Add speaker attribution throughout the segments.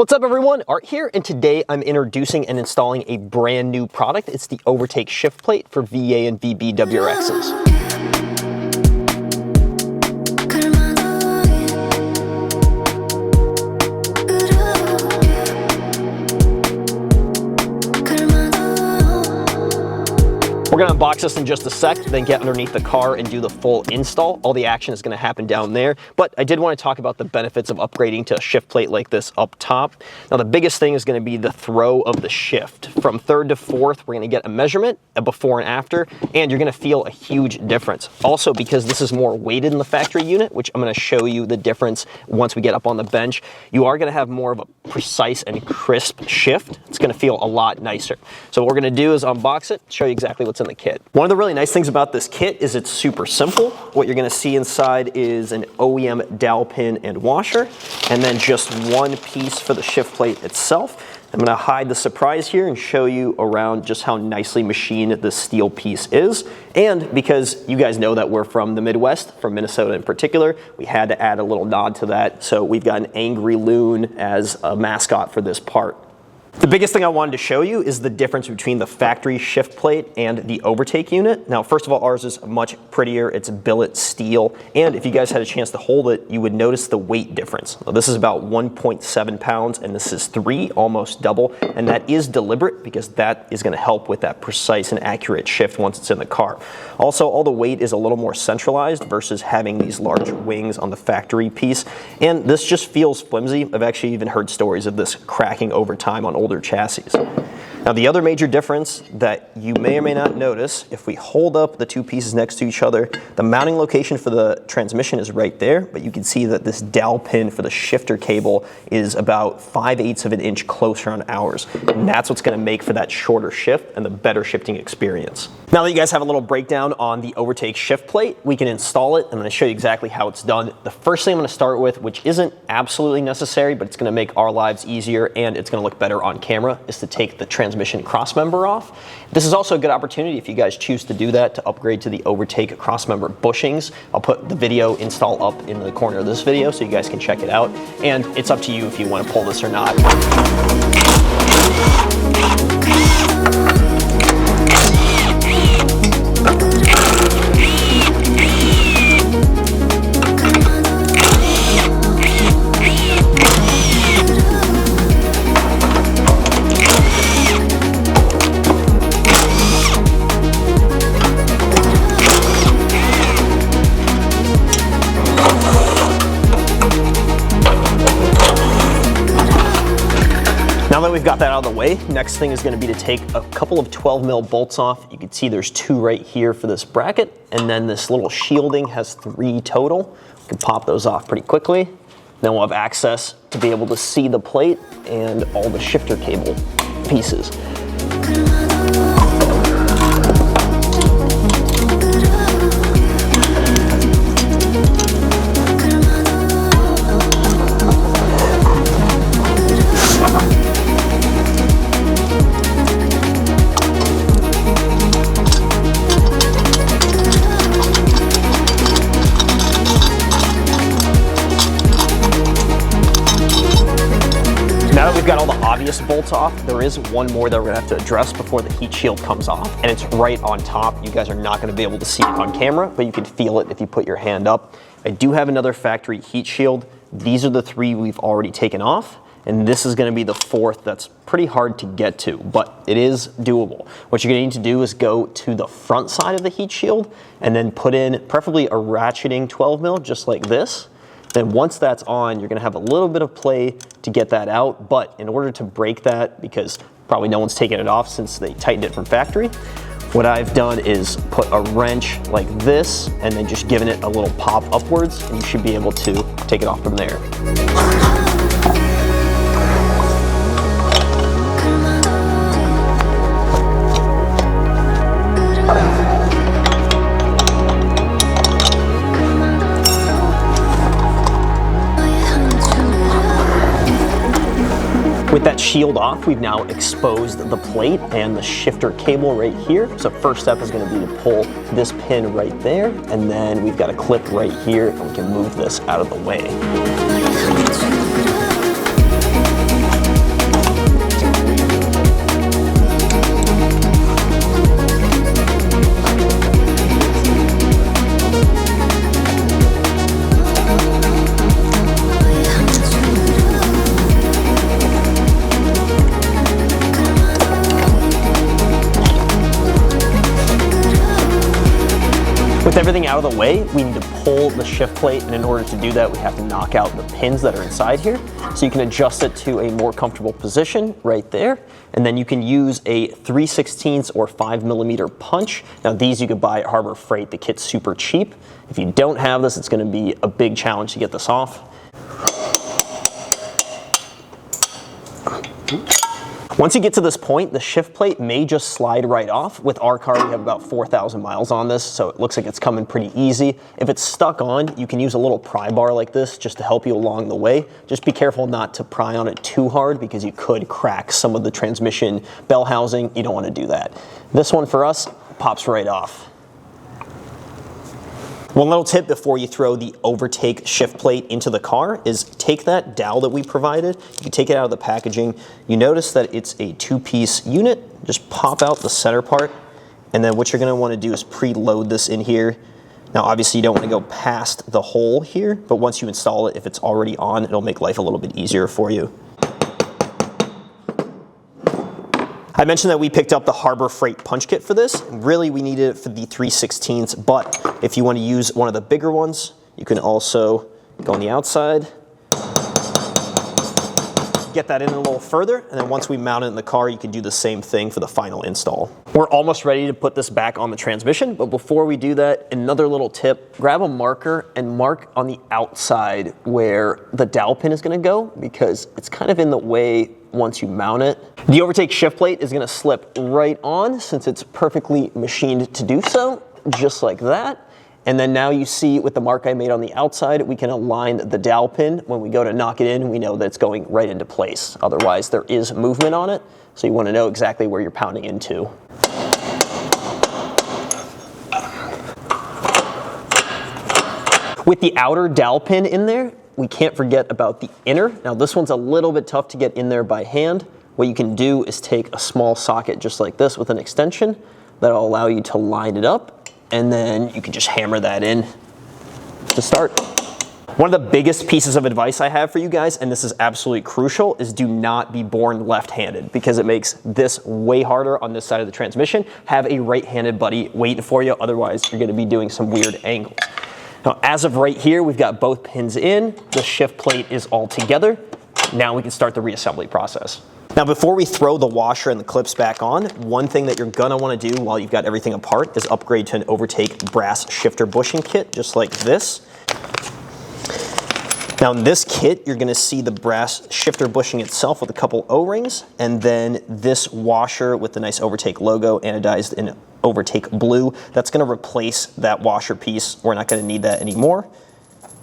Speaker 1: What's up everyone, Art here, and today I'm introducing and installing a brand new product. It's the OVERTAKE shift plate for VA and VB WRXs. We're gonna unbox this in just a sec, then get underneath the car and do the full install. All the action is gonna happen down there, but I did want to talk about the benefits of upgrading to a shift plate like this up top. Now the biggest thing is gonna be the throw of the shift. From third to fourth, we're gonna get a measurement, a before and after, and you're gonna feel a huge difference. Also, because this is more weighted in the factory unit, which I'm gonna show you the difference once we get up on the bench, you are gonna have more of a precise and crisp shift. It's gonna feel a lot nicer. So what we're gonna do is unbox it, show you exactly what's in the kit. One of the really nice things about this kit is it's super simple. What you're gonna see inside is an OEM dowel pin and washer, and then just one piece for the shift plate itself. I'm gonna hide the surprise here and show you around just how nicely machined this steel piece is. And because you guys know that we're from the Midwest, from Minnesota in particular, we had to add a little nod to that. So we've got an angry loon as a mascot for this part. The biggest thing I wanted to show you is the difference between the factory shift plate and the OVERTAKE unit. Now, first of all, ours is much prettier. It's billet steel. And if you guys had a chance to hold it, you would notice the weight difference. Now, this is about 1.7 pounds, and this is 3, almost double. And that is deliberate because that is going to help with that precise and accurate shift once it's in the car. Also, all the weight is a little more centralized versus having these large wings on the factory piece. And this just feels flimsy. I've actually even heard stories of this cracking over time on older chassis. Now the other major difference that you may or may not notice, if we hold up the two pieces next to each other, the mounting location for the transmission is right there, but you can see that this dowel pin for the shifter cable is about 5/8 of an inch closer on ours. And that's what's gonna make for that shorter shift and the better shifting experience. Now that you guys have a little breakdown on the OVERTAKE shift plate, we can install it. I'm gonna show you exactly how it's done. The first thing I'm gonna start with, which isn't absolutely necessary, but it's gonna make our lives easier and it's gonna look better on camera, is to take the transmission crossmember off. This is also a good opportunity if you guys choose to do that to upgrade to the OVERTAKE crossmember bushings. I'll put the video install up in the corner of this video so you guys can check it out. And it's up to you if you want to pull this or not. Now that we've got that out of the way, next thing is going to be to take a couple of 12mm bolts off. You can see there's 2 right here for this bracket, and then this little shielding has 3 total. We can pop those off pretty quickly. Then we'll have access to be able to see the plate and all the shifter cable pieces. Now that we've got all the obvious bolts off, there is one more that we're gonna have to address before the heat shield comes off, and it's right on top. You guys are not gonna be able to see it on camera, but you can feel it if you put your hand up. I do have another factory heat shield. These are the 3 we've already taken off, and this is gonna be the 4th that's pretty hard to get to, but it is doable. What you're gonna need to do is go to the front side of the heat shield and then put in preferably a ratcheting 12mm, just like this. Then once that's on, you're gonna have a little bit of play to get that out, but in order to break that, because probably no one's taken it off since they tightened it from factory, what I've done is put a wrench like this and then just given it a little pop upwards, and you should be able to take it off from there. With that shield off, we've now exposed the plate and the shifter cable right here. So first step is going to be to pull this pin right there, and then we've got a clip right here, and we can move this out of the way. out of the way, we need to pull the shift plate, and in order to do that, we have to knock out the pins that are inside here. So you can adjust it to a more comfortable position right there, and then you can use a 3/16 or 5mm punch. Now these you could buy at Harbor Freight. The kit's super cheap. If you don't have this, it's going to be a big challenge to get this off. Once you get to this point, the shift plate may just slide right off. With our car, we have about 4,000 miles on this, so it looks like it's coming pretty easy. If it's stuck on, you can use a little pry bar like this just to help you along the way. Just be careful not to pry on it too hard because you could crack some of the transmission bell housing. You don't want to do that. This one for us pops right off. One little tip before you throw the Overtake shift plate into the car is take that dowel that we provided, you take it out of the packaging, you notice that it's a 2-piece unit, just pop out the center part, and then what you're going to want to do is preload this in here. Now obviously you don't want to go past the hole here, but once you install it, if it's already on, it'll make life a little bit easier for you. I mentioned that we picked up the Harbor Freight punch kit for this. Really, we needed it for the 3/16, but if you want to use one of the bigger ones, you can also go on the outside, get that in a little further, and then once we mount it in the car, you can do the same thing for the final install. We're almost ready to put this back on the transmission, but before we do that, another little tip, grab a marker and mark on the outside where the dowel pin is going to go, because it's kind of in the way once you mount it. The Overtake shift plate is going to slip right on since it's perfectly machined to do so, just like that. And then now you see with the mark I made on the outside, we can align the dowel pin. When we go to knock it in, we know that it's going right into place. Otherwise, there is movement on it, so you want to know exactly where you're pounding into. With the outer dowel pin in there, we can't forget about the inner. Now this one's a little bit tough to get in there by hand. What you can do is take a small socket just like this with an extension that'll allow you to line it up, and then you can just hammer that in to start. One of the biggest pieces of advice I have for you guys, and this is absolutely crucial, is do not be born left-handed because it makes this way harder on this side of the transmission. Have a right-handed buddy waiting for you, otherwise you're going to be doing some weird angles. Now, as of right here, we've got both pins in, the shift plate is all together. Now we can start the reassembly process. Now, before we throw the washer and the clips back on, one thing that you're gonna wanna do while you've got everything apart is upgrade to an Overtake brass shifter bushing kit, just like this. Now in this kit, you're gonna see the brass shifter bushing itself with a couple O-rings, and then this washer with the nice Overtake logo anodized in Overtake blue. That's gonna replace that washer piece. We're not gonna need that anymore.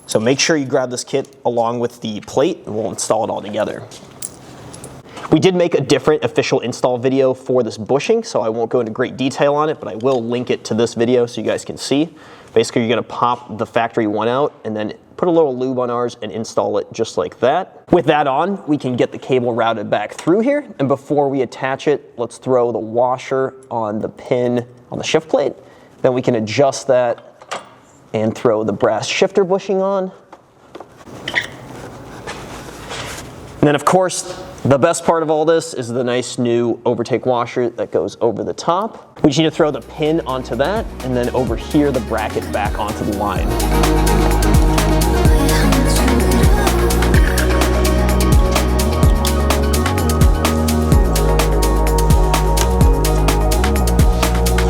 Speaker 1: So make sure you grab this kit along with the plate and we'll install it all together. We did make a different official install video for this bushing, so I won't go into great detail on it, but I will link it to this video so you guys can see. Basically, you're gonna pop the factory one out and then put a little lube on ours and install it just like that. With that on, we can get the cable routed back through here, and before we attach it, let's throw the washer on the pin on the shift plate. Then we can adjust that and throw the brass shifter bushing on. And then of course, the best part of all this is the nice new Overtake washer that goes over the top. We just need to throw the pin onto that, and then over here, the bracket back onto the line.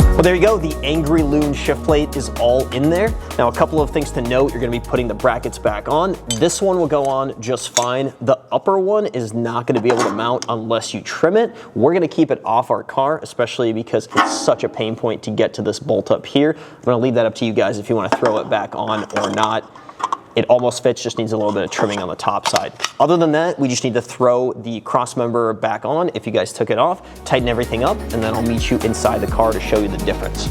Speaker 1: Well, there you go, the Angry Loon shift plate is all in there. Now, a couple of things to note, you're gonna be putting the brackets back on. This one will go on just fine. The upper one is not gonna be able to mount unless you trim it. We're gonna keep it off our car, especially because it's such a pain point to get to this bolt up here. I'm gonna leave that up to you guys if you wanna throw it back on or not. It almost fits, just needs a little bit of trimming on the top side. Other than that, we just need to throw the cross member back on if you guys took it off, tighten everything up, and then I'll meet you inside the car to show you the difference.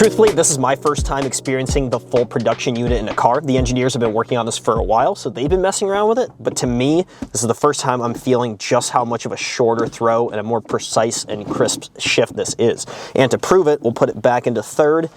Speaker 1: Truthfully, this is my first time experiencing the full production unit in a car. The engineers have been working on this for a while, so they've been messing around with it. But to me, this is the first time I'm feeling just how much of a shorter throw and a more precise and crisp shift this is. And to prove it, we'll put it back into third,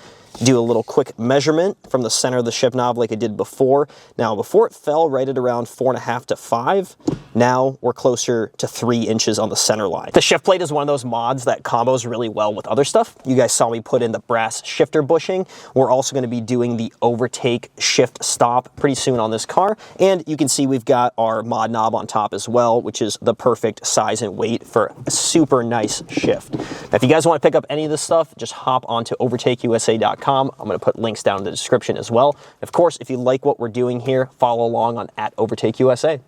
Speaker 1: do a little quick measurement from the center of the shift knob like I did before. Now, before it fell right at around 4.5 to 5, now we're closer to 3 inches on the center line. The shift plate is one of those mods that combos really well with other stuff. You guys saw me put in the brass shifter bushing. We're also going to be doing the overtake shift stop pretty soon on this car. And you can see we've got our mod knob on top as well, which is the perfect size and weight for a super nice shift. Now, if you guys want to pick up any of this stuff, just hop onto overtakeusa.com. I'm going to put links down in the description as well. Of course, if you like what we're doing here, follow along on @OvertakeUSA.